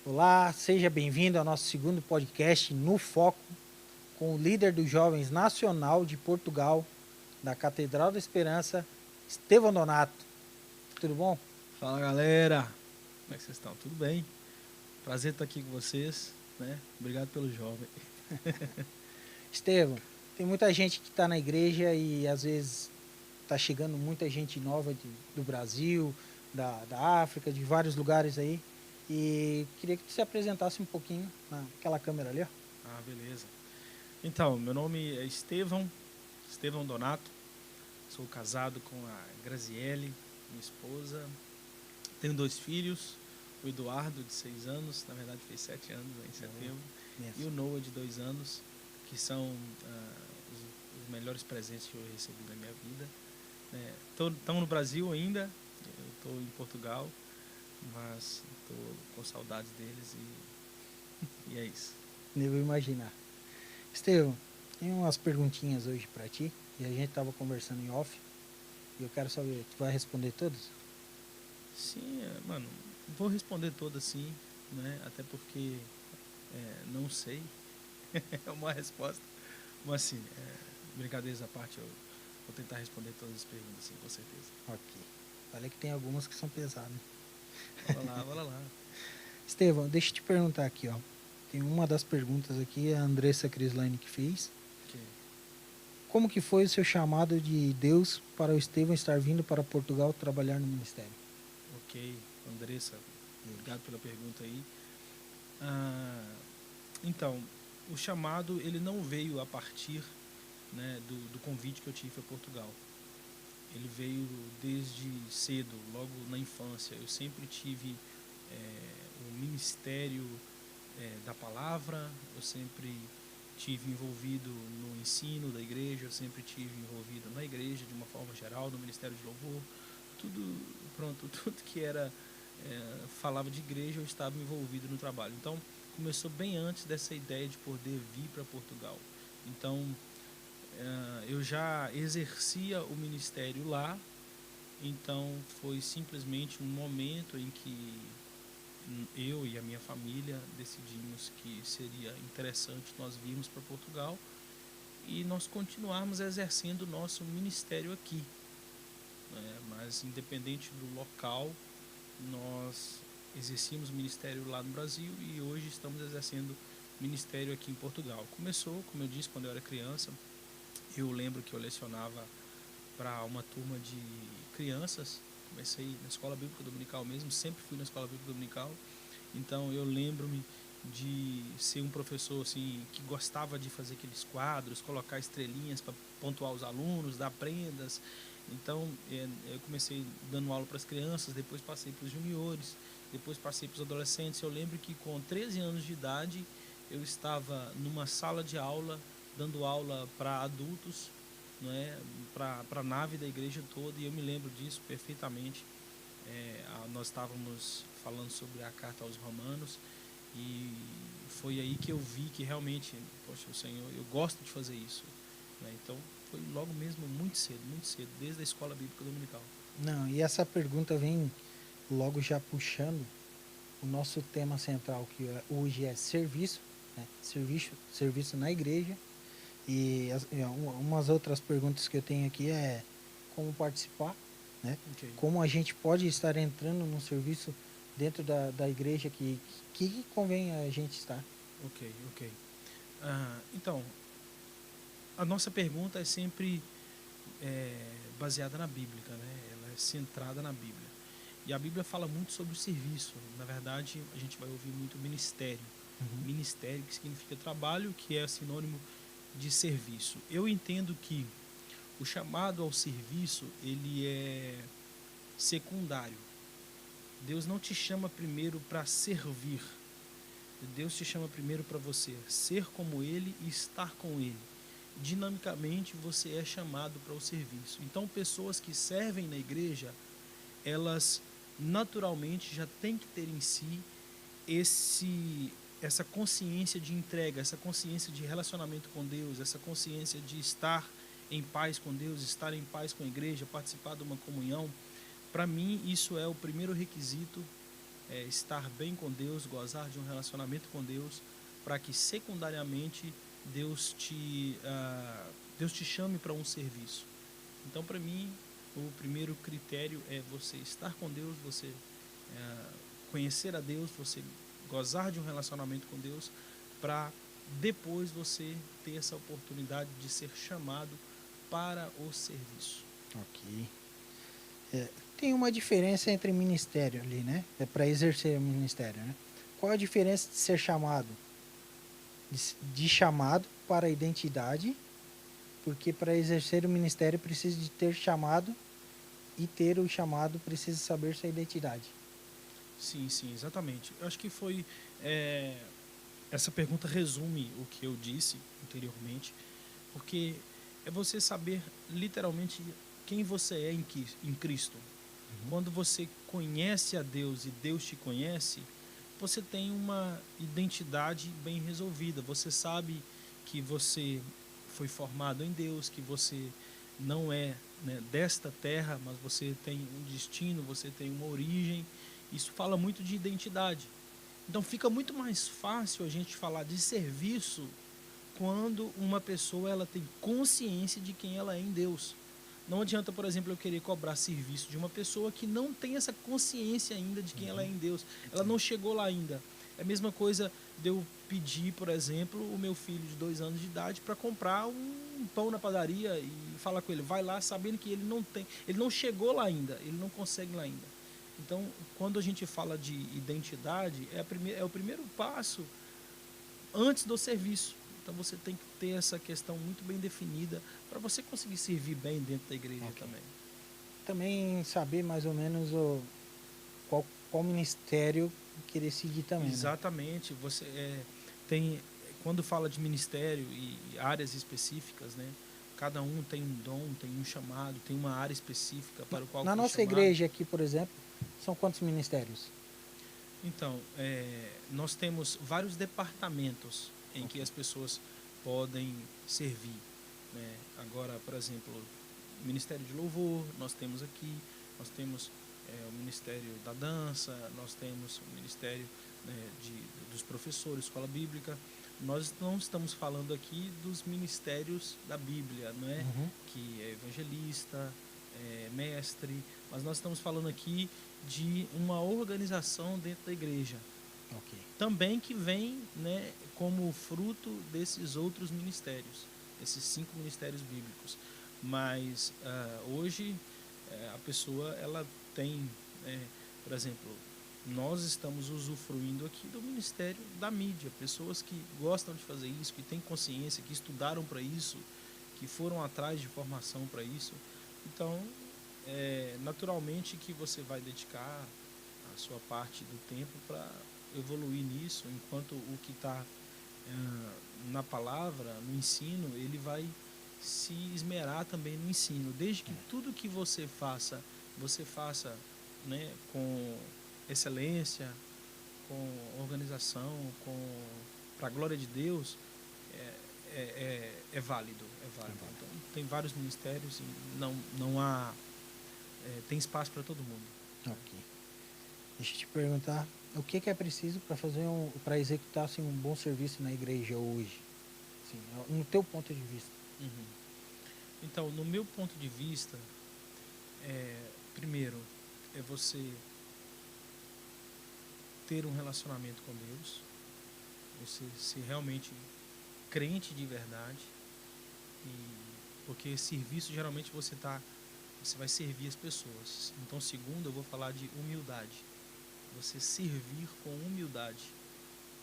Olá, seja bem-vindo ao nosso segundo podcast No Foco, com o líder dos jovens nacional de Portugal, da Catedral da Esperança, Estevão Donato. Tudo bom? Fala galera, como é que vocês estão? Tudo bem? Prazer estar aqui com vocês, né? Obrigado pelo jovem. Estevão, tem muita gente que está na igreja e às vezes está chegando muita gente nova do Brasil, da África, de vários lugares aí. E queria que tu se apresentasse um pouquinho naquela câmera ali, ó. Ah, beleza. Então, meu nome é Estevão Donato. Sou casado com a Graziele, minha esposa. Tenho 2 filhos, o Eduardo, de 6 anos, na verdade fez 7 anos em setembro, e o Noah, de 2 anos, que são os melhores presentes que eu recebi na minha vida. Estão no Brasil ainda, eu estou em Portugal, mas estou com saudades deles e é isso. Devo imaginar. Estevão, tem umas perguntinhas hoje para ti e a gente estava conversando em off e eu quero saber, tu vai responder todas? Sim, mano, vou responder todas sim, né? Até porque não sei é uma resposta, mas assim, brincadeiras à parte, eu vou tentar responder todas as perguntas, sim, com certeza. Ok. Falei que tem algumas que são pesadas. Bora lá, bora lá. Estevão, deixa eu te perguntar aqui, ó. Tem uma das perguntas aqui, a Andressa Crislaine que fez. Ok, Como que foi o seu chamado de Deus para o Estevão estar vindo para Portugal trabalhar no ministério? ok, Andressa, obrigado pela pergunta aí. Ah, então, o chamado, ele não veio a partir, né, do convite que eu tive para Portugal. Ele veio desde cedo, logo na infância. Eu sempre tive o ministério da palavra, eu sempre tive envolvido no ensino da igreja, eu sempre tive envolvido na igreja de uma forma geral, no ministério de louvor, tudo pronto, tudo que era falava de igreja, eu estava envolvido no trabalho. Então começou bem antes dessa ideia de poder vir para Portugal. Então eu já exercia o ministério lá, então foi simplesmente um momento em que eu e a minha família decidimos que seria interessante nós virmos para Portugal e nós continuarmos exercendo o nosso ministério aqui, né? Mas independente do local, nós exercíamos ministério lá no Brasil e hoje estamos exercendo ministério aqui em Portugal. Começou, como eu disse, quando eu era criança. Eu lembro que eu lecionava para uma turma de crianças. Comecei na escola bíblica dominical mesmo, sempre fui na escola bíblica dominical. Então eu lembro-me de ser um professor assim que gostava de fazer aqueles quadros, colocar estrelinhas para pontuar os alunos, dar prendas. Então eu comecei dando aula para as crianças, depois passei para os juniores, depois passei para os adolescentes. Eu lembro que com 13 anos de idade eu estava numa sala de aula dando aula para adultos, não é, para a nave da igreja toda, e eu me lembro disso perfeitamente. Nós estávamos falando sobre a carta aos Romanos e foi aí que eu vi que realmente, poxa, o Senhor, eu gosto de fazer isso, né? Então foi logo mesmo muito cedo, desde a escola bíblica dominical. Não, e essa pergunta vem logo já puxando o nosso tema central, que hoje é serviço, né? Serviço na igreja. E umas outras perguntas que eu tenho aqui é como participar, né? Ok, Como a gente pode estar entrando num serviço dentro da igreja que convém a gente estar. ok. Então, a nossa pergunta é sempre baseada na Bíblia, né? Ela é centrada na Bíblia. E a Bíblia fala muito sobre o serviço. Na verdade, a gente vai ouvir muito ministério. Uhum. Ministério, que significa trabalho, que é sinônimo de serviço. Eu entendo que o chamado ao serviço, ele é secundário. Deus não te chama primeiro para servir. Deus te chama primeiro para você ser como Ele e estar com Ele. Dinamicamente, você é chamado para o serviço. Então, pessoas que servem na igreja, elas naturalmente já têm que ter em si essa consciência de entrega, essa consciência de relacionamento com Deus, essa consciência de estar em paz com Deus, estar em paz com a igreja, participar de uma comunhão. Para mim, isso é o primeiro requisito estar bem com Deus, gozar de um relacionamento com Deus, para que secundariamente Deus te chame para um serviço. Então, para mim, o primeiro critério é você estar com Deus, você conhecer a Deus, você gozar de um relacionamento com Deus, para depois você ter essa oportunidade de ser chamado para o serviço. Ok. Tem uma diferença entre ministério ali, né? É para exercer o ministério, né? Qual a diferença de ser chamado? De chamado para a identidade, porque para exercer o ministério precisa de ter chamado e ter o chamado precisa saber sua identidade. Sim, sim, exatamente. Eu acho que foi... essa pergunta resume o que eu disse anteriormente, porque é você saber literalmente quem você é em Cristo. Quando você conhece a Deus e Deus te conhece, você tem uma identidade bem resolvida. Você sabe que você foi formado em Deus, que você não é, né, desta terra, mas você tem um destino, você tem uma origem. Isso fala muito de identidade. Então fica muito mais fácil a gente falar de serviço quando uma pessoa ela tem consciência de quem ela é em Deus. Não adianta, por exemplo, eu querer cobrar serviço de uma pessoa que não tem essa consciência ainda de quem ela é em Deus. Ela não chegou lá ainda. É a mesma coisa de eu pedir, por exemplo, o meu filho de 2 anos de idade para comprar um pão na padaria e falar com ele, vai lá sabendo que ele não tem, ele não chegou lá ainda, ele não consegue lá ainda. Então, quando a gente fala de identidade, é o primeiro passo antes do serviço. Então você tem que ter essa questão muito bem definida para você conseguir servir bem dentro da igreja também. Também saber mais ou menos qual ministério querer seguir também, Exatamente. Né? Você tem, quando fala de ministério e áreas específicas, né? Cada um tem um dom, tem um chamado, tem uma área específica para o qual Na foi nossa chamado. igreja aqui, por exemplo, são quantos ministérios? Então, nós temos vários departamentos em que as pessoas podem servir, né? Agora, por exemplo, o Ministério de Louvor, nós temos aqui, nós temos o Ministério da Dança, nós temos o Ministério, né, dos professores, Escola Bíblica. Nós não estamos falando aqui dos ministérios da Bíblia, não é? Que é evangelista, mestre, mas nós estamos falando aqui de uma organização dentro da igreja. Também que vem, né, como fruto desses outros ministérios, esses 5 ministérios bíblicos. Mas hoje a pessoa ela tem, por exemplo, nós estamos usufruindo aqui do ministério da mídia, pessoas que gostam de fazer isso, que têm consciência, que estudaram para isso, que foram atrás de formação para isso. Então, naturalmente que você vai dedicar a sua parte do tempo para evoluir nisso, enquanto o que está na palavra, no ensino, ele vai se esmerar também no ensino, desde que tudo que você faça, né, com excelência, com organização, para a glória de Deus, é válido. Então, tem vários ministérios e não há tem espaço para todo mundo. Ok. Deixa eu te perguntar, o que é preciso para executar assim, um bom serviço na igreja hoje? Assim, no teu ponto de vista. Então, no meu ponto de vista, primeiro, é você ter um relacionamento com Deus, você ser realmente crente de verdade, porque serviço geralmente você vai servir as pessoas. Então, segundo, eu vou falar de humildade. Você servir com humildade,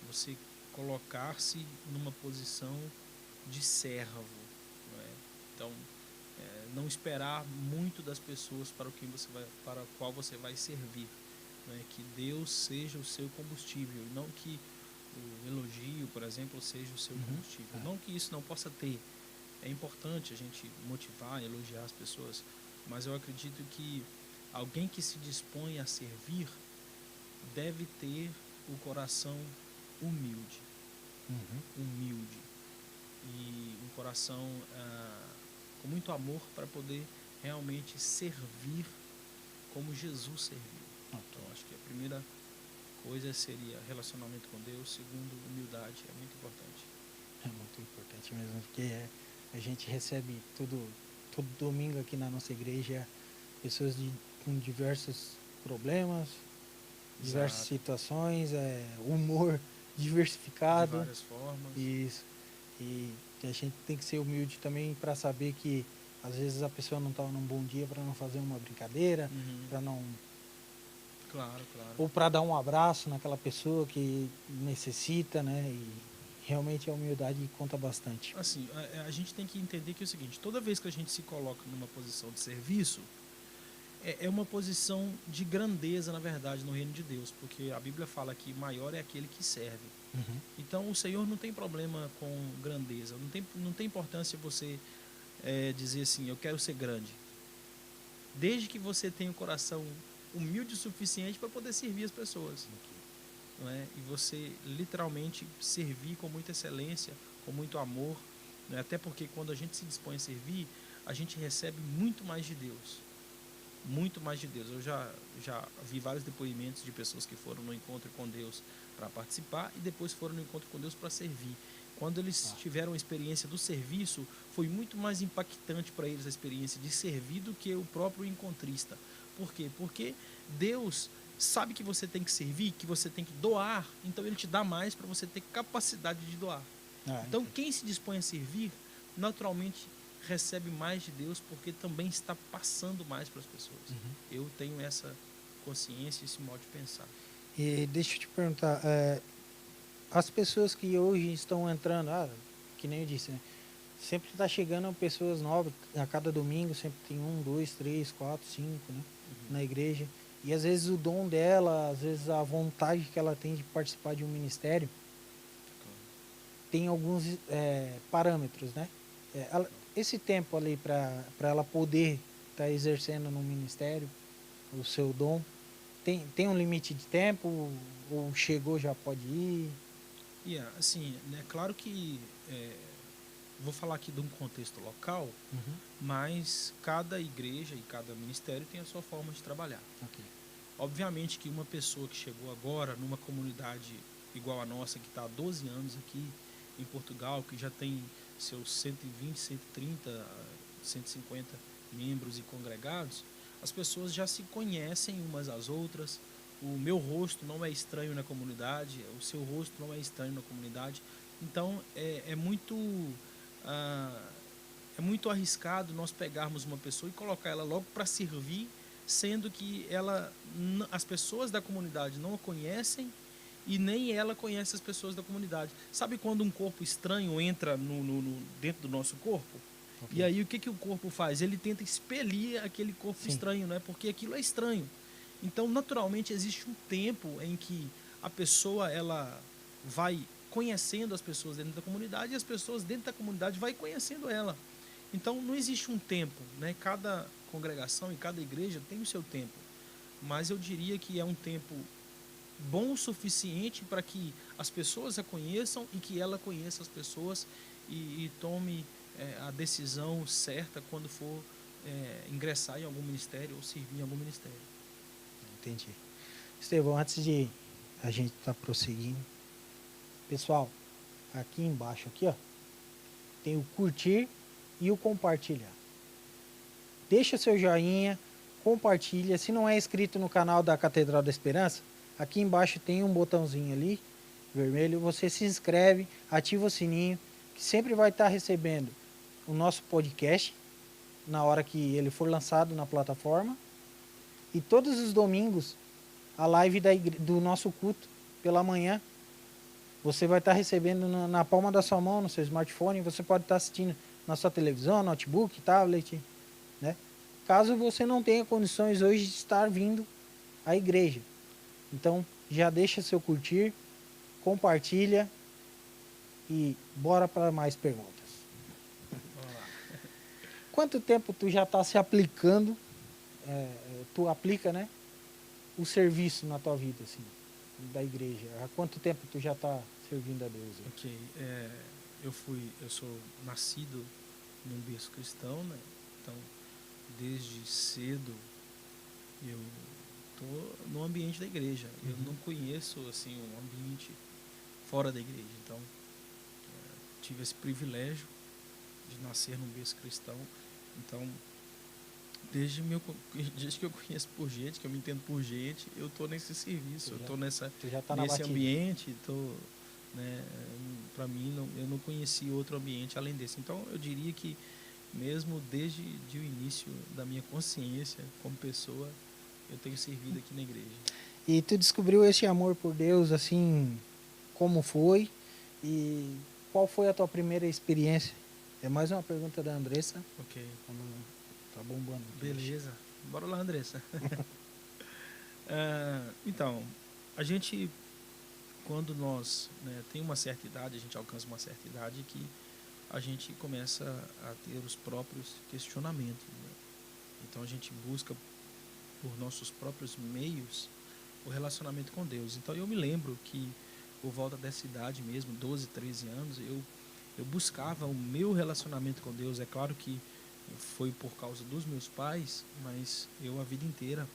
você colocar-se numa posição de servo, não é? Então, não esperar muito das pessoas para o qual você vai servir, não é? Que Deus seja o seu combustível, e não que o elogio, por exemplo, seja o seu combustível. Não que isso não possa ter. É importante a gente motivar, elogiar as pessoas, mas eu acredito que alguém que se dispõe a servir deve ter o coração humilde. E um coração com muito amor para poder realmente servir como Jesus serviu. Então, acho que a primeira coisa seria relacionamento com Deus, segundo, humildade, é muito importante. É muito importante mesmo, porque a gente recebe todo domingo aqui na nossa igreja pessoas com diversos problemas, diversas Exato. situações, humor De diversificado. várias formas. Isso. E a gente tem que ser humilde também para saber que às vezes a pessoa não está num bom dia para não fazer uma brincadeira, Uhum. para não Claro, claro. ou para dar um abraço naquela pessoa que necessita, né? E realmente a humildade conta bastante. Assim, a gente tem que entender que é o seguinte, toda vez que a gente se coloca numa posição de serviço, é uma posição de grandeza, na verdade, no reino de Deus, porque a Bíblia fala que maior é aquele que serve. Uhum. Então, o Senhor não tem problema com grandeza, não tem importância você dizer assim, eu quero ser grande. Desde que você tenha um coração humilde o suficiente para poder servir as pessoas. Não é? E você literalmente servir com muita excelência, com muito amor. Não é? Até porque quando a gente se dispõe a servir, a gente recebe muito mais de Deus. Muito mais de Deus. Eu já vi vários depoimentos de pessoas que foram no encontro com Deus para participar e depois foram no encontro com Deus para servir. Quando eles tiveram a experiência do serviço, foi muito mais impactante para eles a experiência de servir do que o próprio encontrista. Por quê? Porque Deus sabe que você tem que servir, que você tem que doar, então Ele te dá mais para você ter capacidade de doar. Então, quem se dispõe a servir, naturalmente recebe mais de Deus, porque também está passando mais para as pessoas. Uhum. Eu tenho essa consciência, esse modo de pensar. E deixa eu te perguntar, as pessoas que hoje estão entrando, que nem eu disse, né? Sempre está chegando pessoas novas, a cada domingo sempre tem 1, 2, 3, 4, 5, né? Na igreja. E às vezes o dom dela, às vezes a vontade que ela tem de participar de um ministério, tem alguns parâmetros, né? Esse tempo ali para ela poder estar exercendo no ministério o seu dom, tem um limite de tempo? Ou chegou, já pode ir? Assim, né, claro que vou falar aqui de um contexto local, Uhum. mas cada igreja e cada ministério tem a sua forma de trabalhar. Okay. Obviamente que uma pessoa que chegou agora numa comunidade igual a nossa, que está há 12 anos aqui em Portugal, que já tem seus 120, 130, 150 membros e congregados, as pessoas já se conhecem umas às outras. O meu rosto não é estranho na comunidade, o seu rosto não é estranho na comunidade. Então, é muito arriscado nós pegarmos uma pessoa e colocar ela logo para servir, sendo que as pessoas da comunidade não a conhecem e nem ela conhece as pessoas da comunidade. Sabe quando um corpo estranho entra dentro do nosso corpo? Okay. E aí o que o corpo faz? Ele tenta expelir aquele corpo estranho, né? Porque aquilo é estranho. Então, naturalmente, existe um tempo em que a pessoa ela vai conhecendo as pessoas dentro da comunidade e as pessoas dentro da comunidade vai conhecendo ela. Então, não existe um tempo, né? Cada congregação e cada igreja tem o seu tempo. Mas eu diria que é um tempo bom o suficiente para que as pessoas a conheçam e que ela conheça as pessoas e tome a decisão certa quando for ingressar em algum ministério ou servir em algum ministério. Entendi. Estevão, antes de a gente estar prosseguindo, pessoal, aqui embaixo, aqui, ó, tem o curtir e o compartilhar. Deixa seu joinha, compartilha. Se não é inscrito no canal da Catedral da Esperança, aqui embaixo tem um botãozinho ali, vermelho. Você se inscreve, ativa o sininho, que sempre vai estar recebendo o nosso podcast na hora que ele for lançado na plataforma. E todos os domingos, a live do nosso culto pela manhã, você vai estar recebendo na palma da sua mão, no seu smartphone. Você pode estar assistindo na sua televisão, notebook, tablet, né? Caso você não tenha condições hoje de estar vindo à igreja. Então, já deixa seu curtir, compartilha e bora para mais perguntas. Quanto tempo tu já está se aplicando, tu aplica, né, o serviço na tua vida, assim, da igreja? Há quanto tempo tu já está servindo a Deus? Ok, eu sou nascido num berço cristão, né? Então, desde cedo eu estou no ambiente da igreja. Eu não conheço assim um ambiente fora da igreja. Então, tive esse privilégio de nascer num berço cristão. Então, desde que eu conheço por gente, que eu me entendo por gente, eu estou nesse serviço, eu estou Tu já tá na nesse batida. ambiente, né, para mim, eu não conheci outro ambiente além desse. Então, eu diria que mesmo desde o início da minha consciência como pessoa, eu tenho servido aqui na igreja. E tu descobriu esse amor por Deus, assim, como foi? E qual foi a tua primeira experiência? É mais uma pergunta da Andressa. Ok. Tá bombando. Beleza. Bora lá, Andressa. Então, a gente, quando nós, né, tem uma certa idade, a gente alcança uma certa idade que a gente começa a ter os próprios questionamentos. Né? Então, a gente busca por nossos próprios meios o relacionamento com Deus. Então, eu me lembro que por volta dessa idade mesmo, 12, 13 anos, eu buscava o meu relacionamento com Deus. É claro que foi por causa dos meus pais, mas eu a vida inteira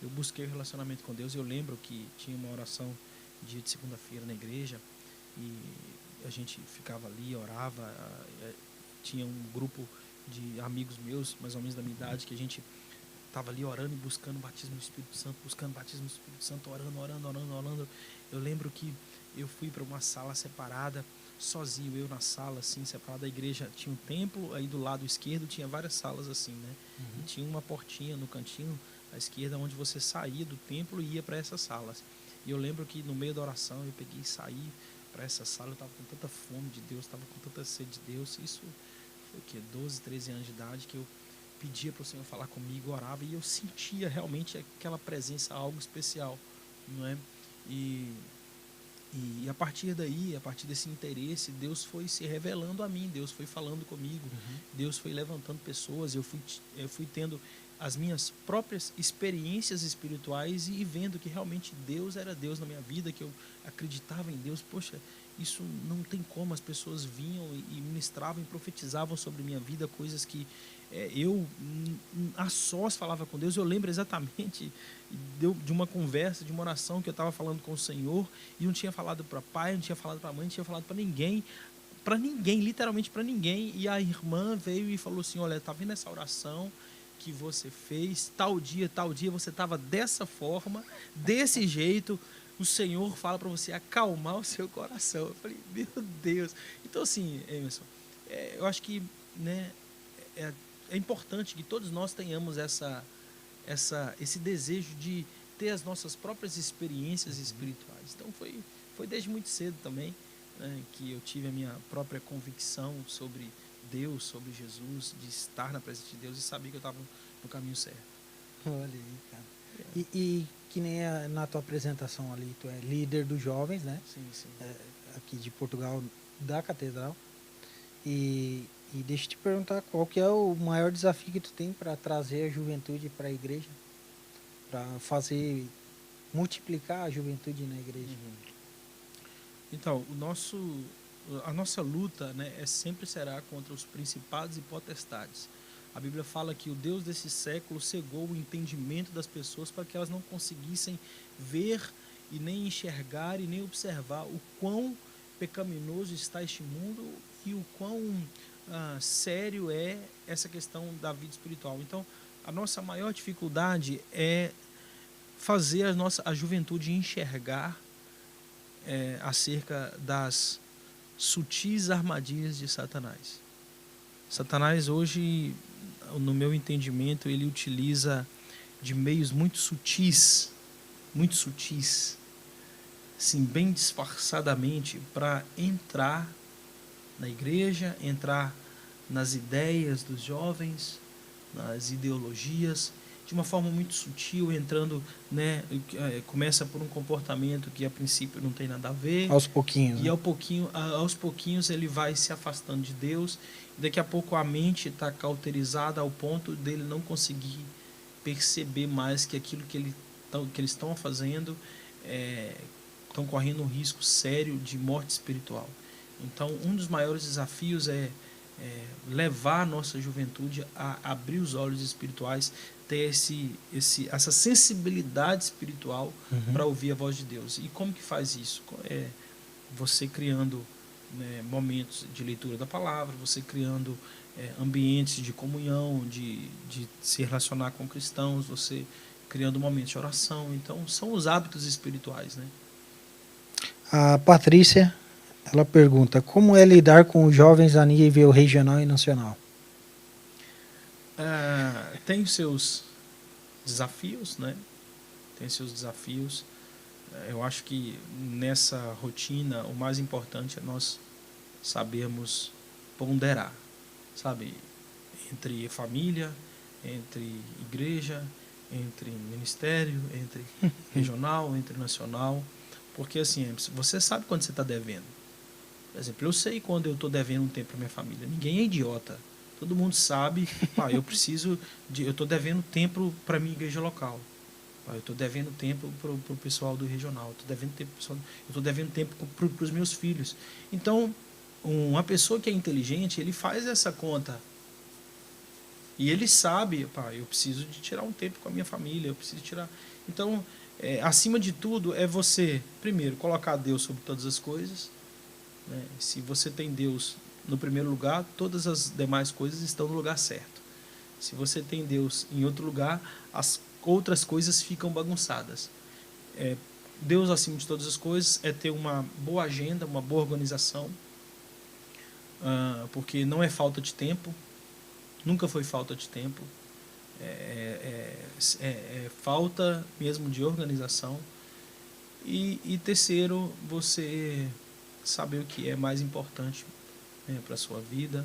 eu busquei o relacionamento com Deus. Eu lembro que tinha uma oração dia de segunda-feira na igreja e a gente ficava ali, orava. Tinha um grupo de amigos meus, mais ou menos da minha idade, que a gente estava ali orando e buscando o batismo do Espírito Santo, orando. Eu lembro que eu fui para uma sala separada, sozinho, eu na sala, assim, separada da igreja. Tinha um templo, aí do lado esquerdo tinha várias salas assim, né? E tinha uma portinha no cantinho à esquerda onde você saía do templo e ia para essas salas. E eu lembro que no meio da oração eu peguei e saí para essa sala. Eu estava com tanta fome de Deus, estava com tanta sede de Deus. Isso foi o quê? 12, 13 anos de idade, que eu pedia para o Senhor falar comigo, orava, e eu sentia realmente aquela presença, algo especial, não é? E a partir daí, a partir desse interesse, Deus foi se revelando a mim, Deus foi falando comigo, Deus foi levantando pessoas, eu fui tendo as minhas próprias experiências espirituais e vendo que realmente Deus era Deus na minha vida, que eu acreditava em Deus. Poxa, isso não tem como. As pessoas vinham e ministravam e profetizavam sobre minha vida, coisas que eu a sós falava com Deus. Eu lembro exatamente de uma conversa, de uma oração que eu estava falando com o Senhor e não tinha falado para pai, não tinha falado para mãe, não tinha falado para ninguém, literalmente para ninguém. E a irmã veio e falou assim: olha, tá vendo essa oração que você fez, tal dia você estava dessa forma, desse jeito, o Senhor fala para você acalmar o seu coração. Eu falei, meu Deus. Então, assim, Emerson, eu acho que, né, é importante que todos nós tenhamos esse desejo de ter as nossas próprias experiências espirituais. Então, foi desde muito cedo também, né, que eu tive a minha própria convicção sobre Deus, sobre Jesus, de estar na presença de Deus e saber que eu estava no caminho certo. Olha aí, cara. E que nem na tua apresentação ali, tu é líder dos jovens, né? Sim, sim. Aqui de Portugal, da Catedral. E deixa eu te perguntar, qual que é o maior desafio que tu tem para trazer a juventude para a igreja? Para multiplicar a juventude na igreja? Então, a nossa luta, né, sempre será contra os principados e potestades. A Bíblia fala que o Deus desse século cegou o entendimento das pessoas para que elas não conseguissem ver e nem enxergar e nem observar o quão pecaminoso está este mundo e o quão sério é essa questão da vida espiritual. Então, a nossa maior dificuldade é fazer a juventude enxergar acerca das sutis armadilhas de Satanás. Satanás hoje, no meu entendimento, ele utiliza de meios muito sutis, assim, bem disfarçadamente, para entrar na igreja, entrar nas ideias dos jovens, nas ideologias, de uma forma muito sutil, entrando, né, começa por um comportamento que a princípio não tem nada a ver. Aos pouquinhos. E né? aos pouquinhos ele vai se afastando de Deus. Daqui a pouco a mente está cauterizada ao ponto dele não conseguir perceber mais que aquilo que eles estão fazendo estão correndo um risco sério de morte espiritual. Então, um dos maiores desafios é levar a nossa juventude a abrir os olhos espirituais, ter essa sensibilidade espiritual para ouvir a voz de Deus. E como que faz isso? Você criando, né, momentos de leitura da palavra, você criando ambientes de comunhão, de se relacionar com cristãos, você criando momentos de oração. Então, são os hábitos espirituais, né? A Patrícia, ela pergunta, como é lidar com os jovens a nível regional e nacional? Tem os seus desafios, né? Tem seus desafios. Eu acho que nessa rotina o mais importante é nós sabermos ponderar, sabe? Entre família, entre igreja, entre ministério, entre regional, entre nacional. Porque assim, você sabe quando você está devendo. Por exemplo, eu sei quando eu estou devendo um tempo para minha família. Ninguém é idiota. Todo mundo sabe, eu estou devendo tempo para minha igreja local. Eu estou devendo tempo para o pessoal do regional. Eu estou devendo tempo para os meus filhos. Então, uma pessoa que é inteligente, ele faz essa conta. E ele sabe, eu preciso de tirar um tempo com a minha família, eu preciso tirar. Então, acima de tudo, é você, primeiro, colocar Deus sobre todas as coisas. Né? Se você tem Deus no primeiro lugar, todas as demais coisas estão no lugar certo. Se você tem Deus em outro lugar, as outras coisas ficam bagunçadas. Deus acima de todas as coisas é ter uma boa agenda, uma boa organização, porque não é falta de tempo, nunca foi falta de tempo, é falta mesmo de organização. E terceiro, você saber o que é mais importante, né, para a sua vida.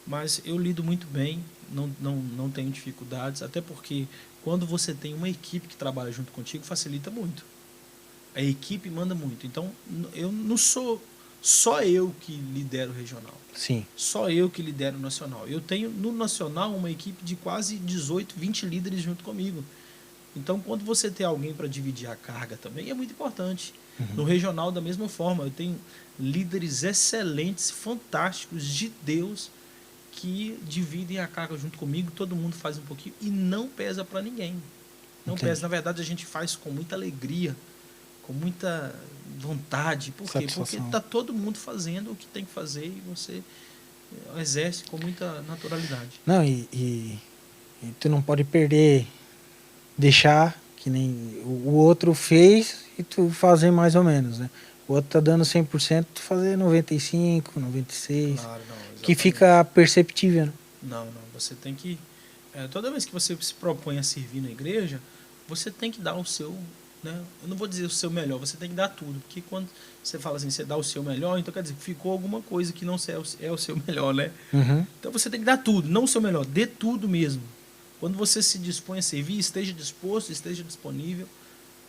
Mas eu lido muito bem, não tenho dificuldades, até porque quando você tem uma equipe que trabalha junto contigo, facilita muito. A equipe manda muito. Então, eu não sou só eu que lidero o regional. Sim. Só eu que lidero o nacional. Eu tenho no nacional uma equipe de quase 18, 20 líderes junto comigo. Então, quando você tem alguém para dividir a carga também, é muito importante. No regional, da mesma forma, eu tenho líderes excelentes, fantásticos, de Deus, que dividem a carga junto comigo, todo mundo faz um pouquinho e não pesa para ninguém. Não pesa. Na verdade, a gente faz com muita alegria, com muita vontade. Por quê? Porque está todo mundo fazendo o que tem que fazer e você exerce com muita naturalidade. Não, e tu não pode deixar que nem o outro fez e tu fazer mais ou menos, né? O outro tá dando 100%, tu fazer 95%, 96%, claro, não, que fica perceptível, né? Não, você tem que... toda vez que você se propõe a servir na igreja, você tem que dar o seu... Né? Eu não vou dizer o seu melhor, você tem que dar tudo. Porque quando você fala assim, você dá o seu melhor, então quer dizer que ficou alguma coisa que não é o seu melhor, né? Então você tem que dar tudo, não o seu melhor, dê tudo mesmo. Quando você se dispõe a servir, esteja disposto, esteja disponível.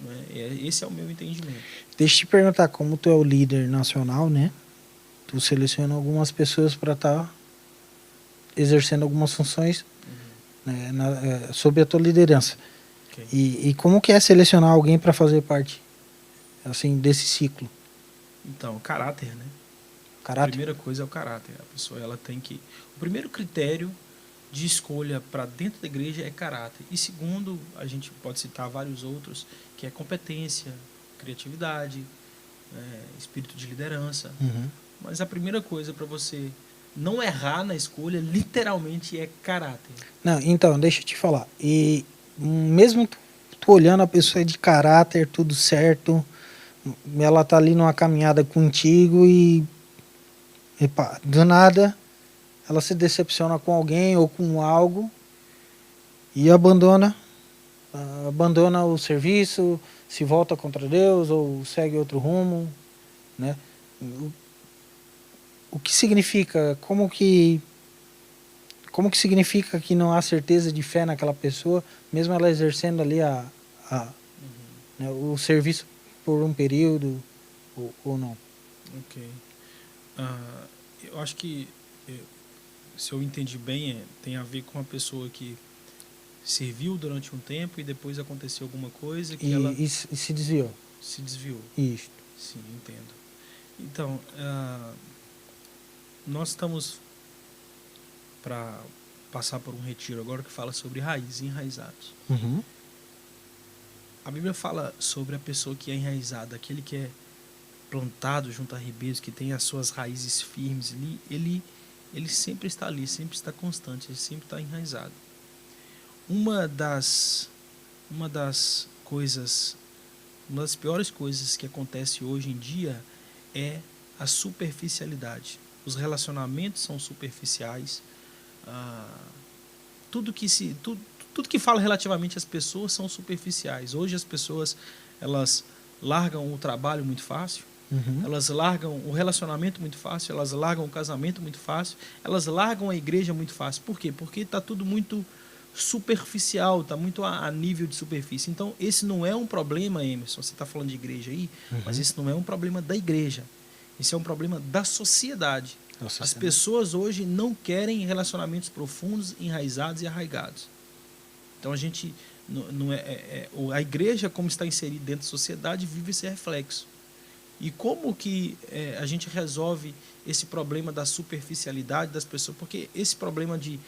Né? Esse é o meu entendimento. Deixa eu te perguntar, como tu é o líder nacional, né? Tu seleciona algumas pessoas para estar exercendo algumas funções, né, sob a tua liderança. Okay. E como que é selecionar alguém para fazer parte, assim, desse ciclo? Então, caráter, né? Caráter? A primeira coisa é o caráter. A pessoa, ela tem que... O primeiro critério de escolha para dentro da igreja é caráter. E segundo, a gente pode citar vários outros, que é competência, criatividade, espírito de liderança. Mas a primeira coisa para você não errar na escolha, literalmente, é caráter. Não, então, deixa eu te falar. E mesmo tu olhando a pessoa de caráter, tudo certo, ela tá ali numa caminhada contigo e epa, do nada ela se decepciona com alguém ou com algo e abandona o serviço, se volta contra Deus ou segue outro rumo, né? O que significa? Como que significa que não há certeza de fé naquela pessoa, mesmo ela exercendo ali né, o serviço por um período ou não? Ok. Eu acho que, se eu entendi bem, tem a ver com uma pessoa que serviu durante um tempo e depois aconteceu alguma coisa que ela... E se desviou. Se desviou. Isso. Sim, entendo. Então, nós estamos para passar por um retiro agora que fala sobre raízes, enraizados. Uhum. A Bíblia fala sobre a pessoa que é enraizada, aquele que é plantado junto a ribeiros, que tem as suas raízes firmes ali, ele sempre está ali, sempre está constante, ele sempre está enraizado. Uma das piores coisas que acontece hoje em dia é a superficialidade. Os relacionamentos são superficiais. Tudo que fala relativamente às pessoas são superficiais. Hoje as pessoas, elas largam o trabalho muito fácil, elas largam o relacionamento muito fácil, elas largam o casamento muito fácil, elas largam a igreja muito fácil. Por quê? Porque está tudo muito superficial, está muito a nível de superfície. Então, esse não é um problema, Emerson, você está falando de igreja aí, mas esse não é um problema da igreja. Esse é um problema da sociedade. As pessoas hoje não querem relacionamentos profundos, enraizados e arraigados. Então, a gente a igreja, como está inserida dentro da sociedade, vive esse reflexo. E como que a gente resolve esse problema da superficialidade das pessoas? Porque esse problema de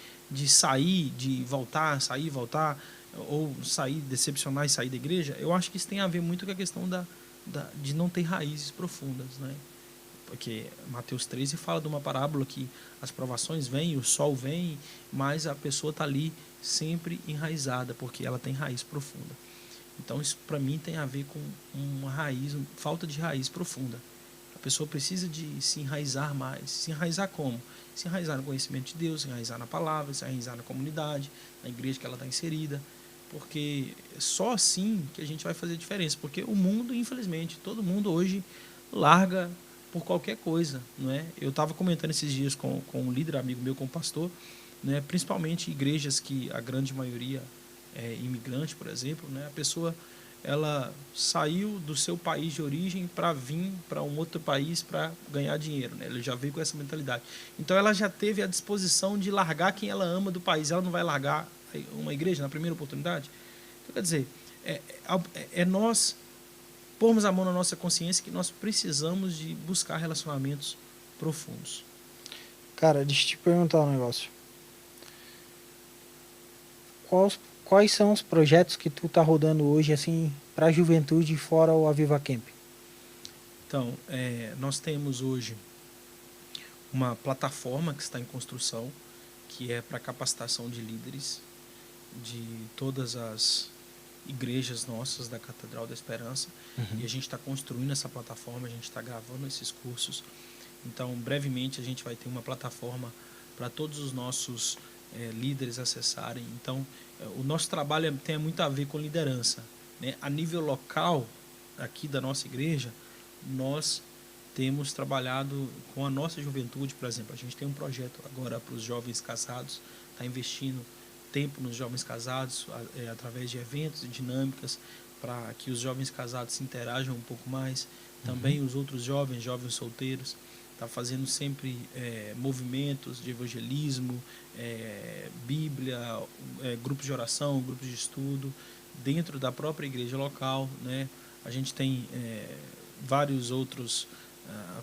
sair, de voltar, sair, voltar, ou sair, decepcionar e sair da igreja, eu acho que isso tem a ver muito com a questão de não ter raízes profundas, né? Porque Mateus 13 fala de uma parábola que as provações vêm, o sol vem, mas a pessoa está ali sempre enraizada, porque ela tem raiz profunda. Então, isso para mim tem a ver com uma raiz, falta de raiz profunda. A pessoa precisa de se enraizar mais. Se enraizar como? Se enraizar no conhecimento de Deus, se enraizar na palavra, se enraizar na comunidade, na igreja que ela está inserida. Porque só assim que a gente vai fazer diferença. Porque o mundo, infelizmente, todo mundo hoje larga por qualquer coisa, não é? Eu estava comentando esses dias com um líder amigo meu, com um pastor, né? Principalmente igrejas que a grande maioria é imigrante, por exemplo, né? A pessoa, ela saiu do seu país de origem para vir para um outro país para ganhar dinheiro, né? Ela já veio com essa mentalidade. Então ela já teve a disposição de largar quem ela ama do país. Ela não vai largar uma igreja na primeira oportunidade. Então, quer dizer, nós pormos a mão na nossa consciência que nós precisamos de buscar relacionamentos profundos. Cara, deixa eu te perguntar um negócio. Quais são os projetos que tu tá rodando hoje, assim, para a juventude fora o Aviva Camp? Então, nós temos hoje uma plataforma que está em construção, que é para capacitação de líderes de todas as igrejas nossas da Catedral da Esperança. E a gente está construindo essa plataforma, a gente está gravando esses cursos. Então, brevemente, a gente vai ter uma plataforma para todos os nossos líderes acessarem. Então, o nosso trabalho tem muito a ver com liderança, né? A nível local, aqui da nossa igreja, nós temos trabalhado com a nossa juventude, por exemplo. A gente tem um projeto agora para os jovens casados, está investindo tempo nos jovens casados, através de eventos e dinâmicas, para que os jovens casados se interajam um pouco mais. Também os outros jovens solteiros, está fazendo sempre movimentos de evangelismo, Bíblia, grupos de oração, grupos de estudo, dentro da própria igreja local, né? A gente tem vários outros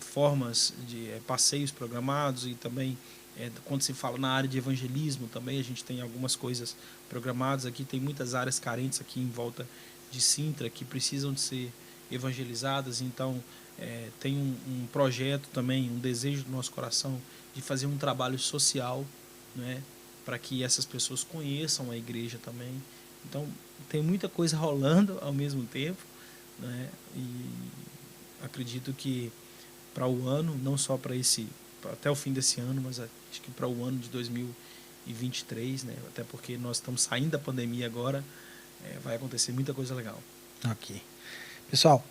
formas de passeios programados e também quando se fala na área de evangelismo também a gente tem algumas coisas programadas aqui. Tem muitas áreas carentes aqui em volta de Sintra que precisam de ser evangelizadas. Então tem um projeto também, um desejo do nosso coração de fazer um trabalho social, né, para que essas pessoas conheçam a igreja também. Então tem muita coisa rolando ao mesmo tempo, né, e acredito que para o ano, não só para até o fim desse ano, mas acho que para o ano de 2023, né? Até porque nós estamos saindo da pandemia agora, vai acontecer muita coisa legal. Ok. Pessoal,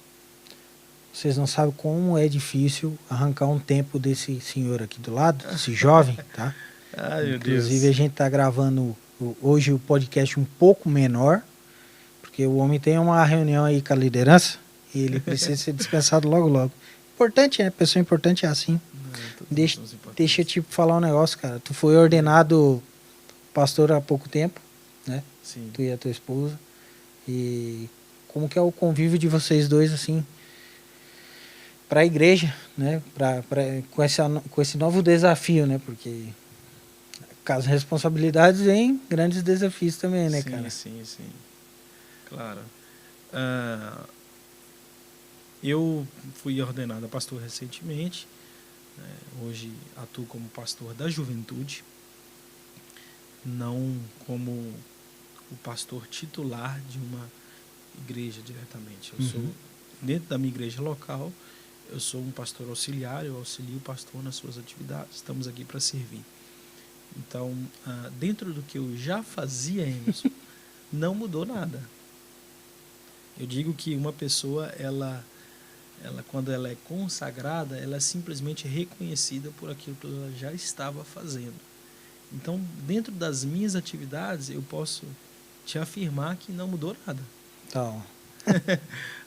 vocês não sabem como é difícil arrancar um tempo desse senhor aqui do lado, desse jovem, tá? Ai, inclusive, a gente tá gravando hoje o podcast um pouco menor, porque o homem tem uma reunião aí com a liderança e ele precisa ser dispensado logo, logo. Importante, né? Pessoa importante é assim. Deixa eu te falar um negócio, cara. Tu foi ordenado pastor há pouco tempo, né? Sim. Tu e a tua esposa. E como que é o convívio de vocês dois, assim, para a igreja, né? Com esse novo desafio, né? Porque com as responsabilidades vem grandes desafios também, né, sim, cara? sim, sim. Claro. Eu fui ordenado a pastor recentemente. Hoje atuo como pastor da juventude, não como o pastor titular de uma igreja diretamente. Eu sou, dentro da minha igreja local, eu sou um pastor auxiliar, eu auxilio o pastor nas suas atividades, estamos aqui para servir. Então, dentro do que eu já fazia, Emerson, não mudou nada. Eu digo que uma pessoa, ela quando ela é consagrada, ela é simplesmente reconhecida por aquilo que ela já estava fazendo. Então, dentro das minhas atividades, eu posso te afirmar que não mudou nada. Então,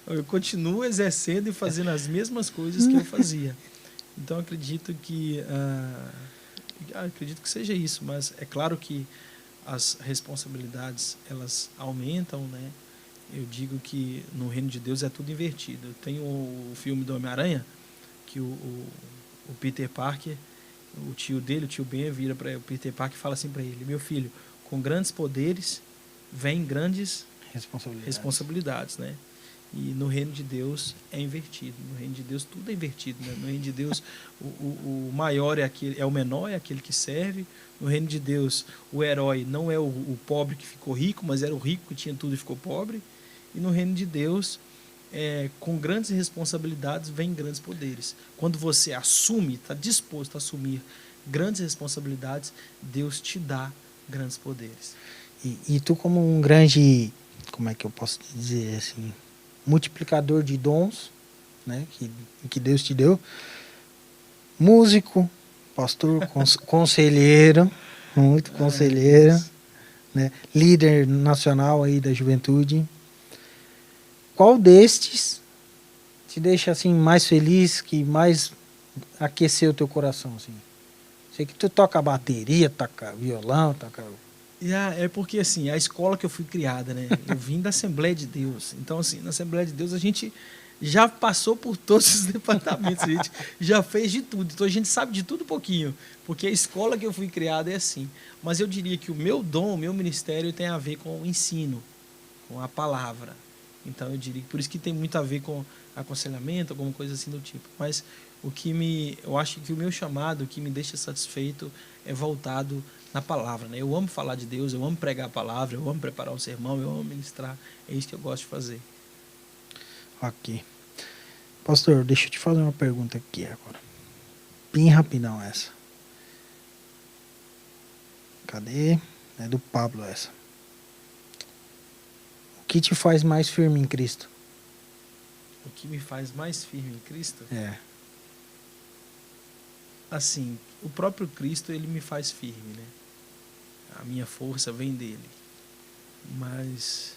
Eu continuo exercendo e fazendo as mesmas coisas que eu fazia. Então, acredito que seja isso, mas é claro que as responsabilidades, elas aumentam, né? Eu digo que no reino de Deus é tudo invertido. Eu tenho o filme do Homem-Aranha, que o Peter Parker, o tio dele, o tio Ben, vira para o Peter Parker e fala assim para ele: meu filho, com grandes poderes vem grandes responsabilidades, né? E no reino de Deus é invertido. No reino de Deus tudo é invertido, né? No reino de Deus o maior é o menor, é aquele que serve. No reino de Deus o herói não é o pobre que ficou rico, mas era o rico que tinha tudo e ficou pobre. E no reino de Deus, com grandes responsabilidades vem grandes poderes. Quando você assume, está disposto a assumir grandes responsabilidades, Deus te dá grandes poderes. E tu como um grande, como é que eu posso dizer assim, multiplicador de dons, né, que Deus te deu, músico, pastor, conselheiro, muito conselheiro, né, líder nacional aí da juventude. Qual destes te deixa assim mais feliz, que mais aqueceu o teu coração assim? Sei que tu toca bateria, toca violão, toca... É porque, assim, a escola que eu fui criada, né? Eu vim da Assembleia de Deus. Então, assim, na Assembleia de Deus a gente já passou por todos os departamentos, a gente já fez de tudo. Então, a gente sabe de tudo um pouquinho, porque a escola que eu fui criada é assim. Mas eu diria que o meu dom, o meu ministério tem a ver com o ensino, com a palavra. Então, eu diria que por isso que tem muito a ver com aconselhamento, alguma coisa assim do tipo. Mas eu acho que o meu chamado, o que me deixa satisfeito é voltado na palavra, né? Eu amo falar de Deus, eu amo pregar a palavra, eu amo preparar um sermão, eu amo ministrar. É isso que eu gosto de fazer. Ok. Pastor, deixa eu te fazer uma pergunta aqui agora. Bem rapidão essa. Cadê? É do Pablo essa. O que te faz mais firme em Cristo? O que me faz mais firme em Cristo? Assim, o próprio Cristo, ele me faz firme, né? A minha força vem dele. Mas,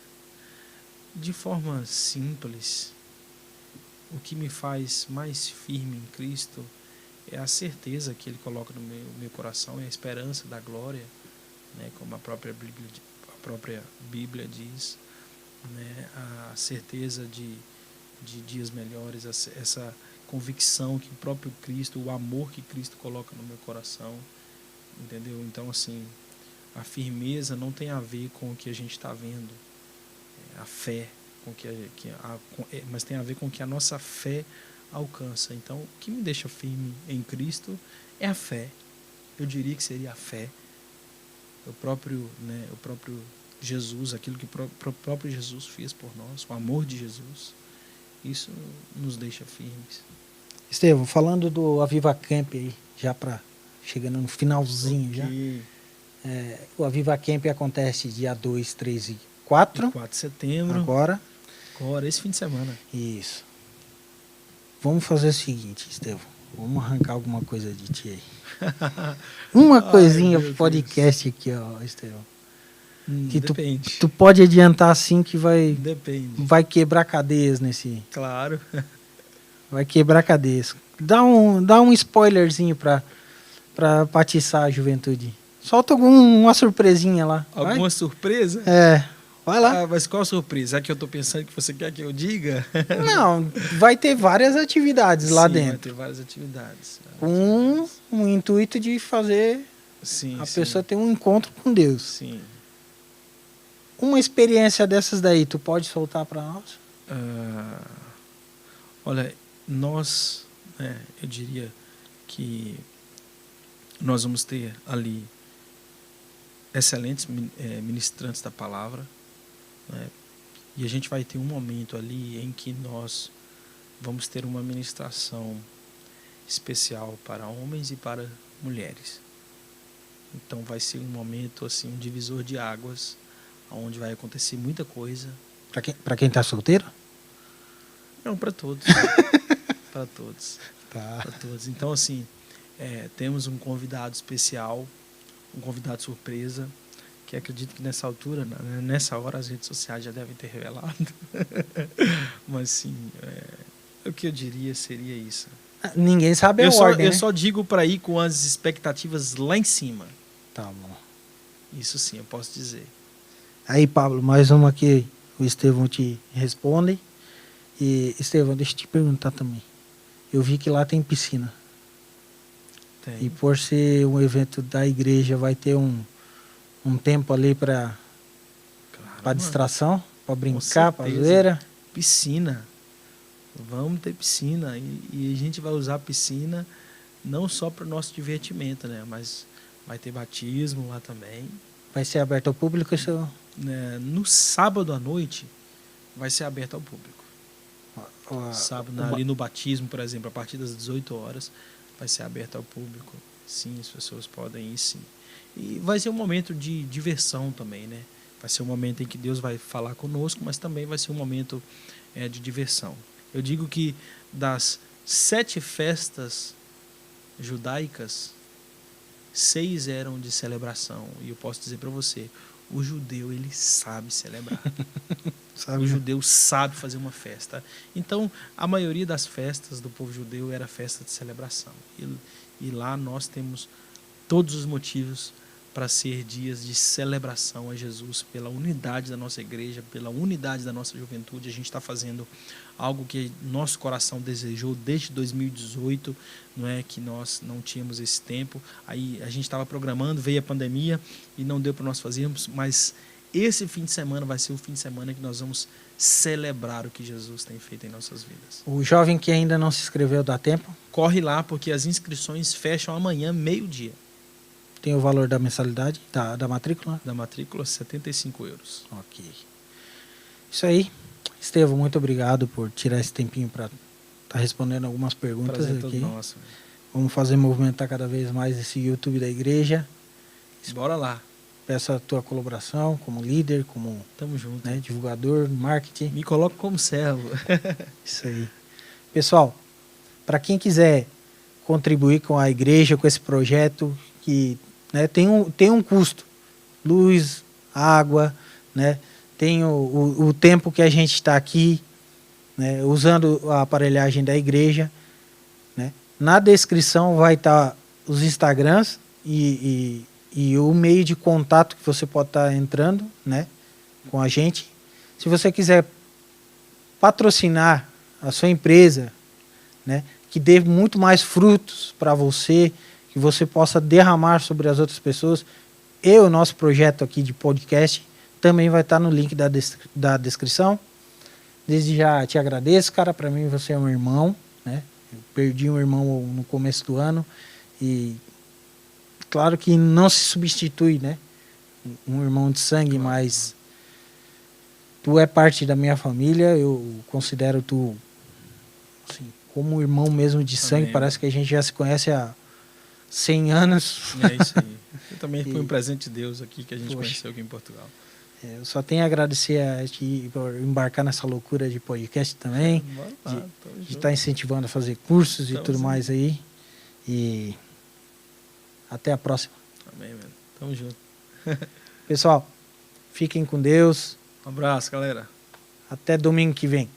de forma simples, o que me faz mais firme em Cristo é a certeza que ele coloca no meu coração, é a esperança da glória, né? Como a própria Bíblia diz, né? A certeza de dias melhores, essa convicção que o próprio Cristo, o amor que Cristo coloca no meu coração, entendeu? Então, assim, a firmeza não tem a ver com o que a gente está vendo, a fé, mas tem a ver com o que a nossa fé alcança. Então, o que me deixa firme em Cristo é a fé. Eu diria que seria a fé. O próprio Jesus, aquilo que o próprio Jesus fez por nós, o amor de Jesus, isso nos deixa firmes. Estevão, falando do Aviva Camp aí, já para chegando no finalzinho já. O Aviva Camp acontece dia 2, 3 e 4. 4 de setembro. Agora, esse fim de semana. Isso. Vamos fazer o seguinte, Estevão. Vamos arrancar alguma coisa de ti aí. Uma coisinha pro podcast aqui, ó, Estevão. Que depende. Tu pode adiantar assim que vai... Depende. Vai quebrar cadeias nesse... Claro. Vai quebrar cadeias. Dá um spoilerzinho pra atiçar a juventude. Solta uma surpresinha lá. Alguma surpresa? Vai lá. Mas qual surpresa? É que eu tô pensando que você quer que eu diga? Não, vai ter várias atividades lá dentro. Vai ter várias atividades. Com um intuito de fazer Sim, A sim. pessoa tem um encontro com Deus. Sim. Uma experiência dessas daí, tu pode soltar para nós? Olha, nós, né, eu diria que nós vamos ter ali excelentes ministrantes da palavra, né, e a gente vai ter um momento ali em que nós vamos ter uma ministração especial para homens e para mulheres. Então vai ser um momento assim, um divisor de águas, onde vai acontecer muita coisa. Para quem tá solteiro? Não, para todos. Para todos. Tá. Para todos. Então, assim, temos um convidado especial, um convidado surpresa, que acredito que nessa altura, nessa hora, as redes sociais já devem ter revelado. Mas, sim, o que eu diria seria isso. Ninguém sabe a Eu ordem, né? só digo para ir com as expectativas lá em cima. Tá bom. Isso sim, eu posso dizer. Aí, Pablo, mais uma que o Estevão te responde. E, Estevão, deixa eu te perguntar também. Eu vi que lá tem piscina. Tem. E por ser um evento da igreja, vai ter um tempo ali para Claro, distração, para brincar, para certeza. zoeira. Piscina. Vamos ter piscina. E a gente vai usar a piscina não só para o nosso divertimento, né? Mas vai ter batismo lá também. Vai ser aberto ao público? Isso... No sábado à noite vai ser aberto ao público. Sábado, ali no batismo, por exemplo, a partir das 18 horas, vai ser aberto ao público. Sim, as pessoas podem ir, sim. E vai ser um momento de diversão também, né? Vai ser um momento em que Deus vai falar conosco, mas também vai ser um momento de diversão. Eu digo que das 7 festas judaicas, 6 eram de celebração. E eu posso dizer para você, o judeu, ele sabe celebrar. O judeu sabe fazer uma festa. Então, a maioria das festas do povo judeu era festa de celebração. E lá nós temos todos os motivos para ser dias de celebração a Jesus, pela unidade da nossa igreja, pela unidade da nossa juventude. A gente está fazendo algo que nosso coração desejou desde 2018, não é que nós não tínhamos esse tempo. Aí a gente estava programando, veio a pandemia e não deu para nós fazermos, mas esse fim de semana vai ser o fim de semana que nós vamos celebrar o que Jesus tem feito em nossas vidas. O jovem que ainda não se inscreveu, dá tempo? Corre lá, porque as inscrições fecham amanhã, meio-dia. Tem o valor da mensalidade, da matrícula? Da matrícula, €75. Ok. Isso aí. Estevão, muito obrigado por tirar esse tempinho para estar respondendo algumas perguntas Prazer aqui. todo nosso. Vamos fazer movimentar cada vez mais esse YouTube da igreja. Bora lá. Peço a tua colaboração como líder, como Tamo junto. Divulgador, marketing. Me coloco como servo. Isso aí. Pessoal, para quem quiser contribuir com a igreja, com esse projeto, que tem um custo. Luz, água, tem o tempo que a gente está aqui, usando a aparelhagem da igreja. Na descrição vai estar os Instagrams e o meio de contato que você pode estar entrando com a gente. Se você quiser patrocinar a sua empresa, que dê muito mais frutos para você, que você possa derramar sobre as outras pessoas, e o nosso projeto aqui de podcast também vai estar no link da descrição. Desde já te agradeço, cara. Para mim você é um irmão, Eu perdi um irmão no começo do ano e claro que não se substitui, um irmão de sangue, mas tu é parte da minha família. Eu considero tu assim, como um irmão mesmo de sangue. Amém. Parece que a gente já se conhece há 100 anos. É isso aí. Eu também fui um presente de Deus aqui que a gente conheceu aqui em Portugal. Eu só tenho a agradecer a ti por embarcar nessa loucura de podcast também, de estar incentivando a fazer cursos e tudo mais aí. E até a próxima. Amém, mano. Tamo junto. Pessoal, fiquem com Deus. Um abraço, galera. Até domingo que vem.